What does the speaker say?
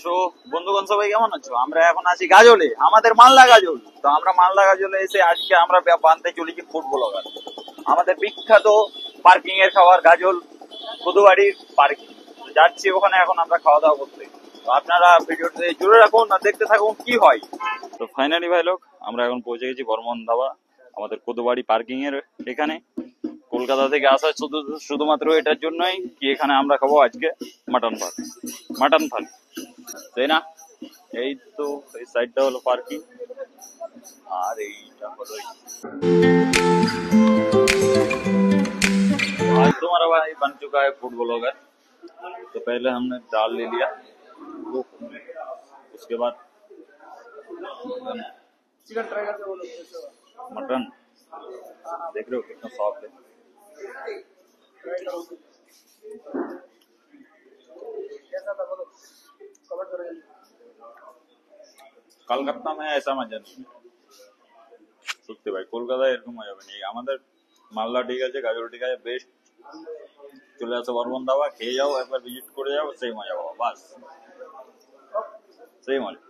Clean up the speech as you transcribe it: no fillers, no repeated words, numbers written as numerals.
So বন্ধুগণ সবাই কেমন আছো? আমরা এখন আছি গাজলে, আমাদের মালদা গাজল। তো আমরা মালদা গাজলে এসে আজকে আমরা বানতে চলেছি ফুড ব্লগার, আমাদের বিখ্যাত পার্কিং এর খাবার গাজল কদুবাড়ির পার্কিং। যাচ্ছি ওখানে এখন আমরা খাওয়া দাওয়া করতে। তো আপনারা ভিডিওতে জুড়ে রাখুন আর দেখতে থাকুন কি হয়। তো ফাইনালি ভাই লোক, আমরা এখন পৌঁছে গেছি বর্মন ধাবা, আমাদের কদুবাড়ি পার্কিং এর এখানে। কলকাতা থেকে আসা শুধুমাত্র এটার জন্যই কি এখানে আমরা খাবো আজকে মাটন ভাত, মাটন থালি, তাই না? এই তো এই সাইডটা হলো পার্কিং আর এইটা হলো आज तो हमारा भाई बन चुका है फूड ब्लॉगर। तो पहले हमने दाल ले लिया, उसके बाद चिकन ट्राई करके बोलो। मटन देख रहे हो कितना सॉफ्ट है। कलकत्ता में ऐसा मजा नहीं সত্যি ভাই, কলকাতায় এরকম মজা হবে না। আমাদের মালদা ঠিক আছে, গাজল ঠিক আছে, বেস্ট। চলে আসো বর্মন ধাবা, খেয়ে যাও, একবার ভিজিট করে যাও, সেই মজা পাবো, বাস সেই মজা।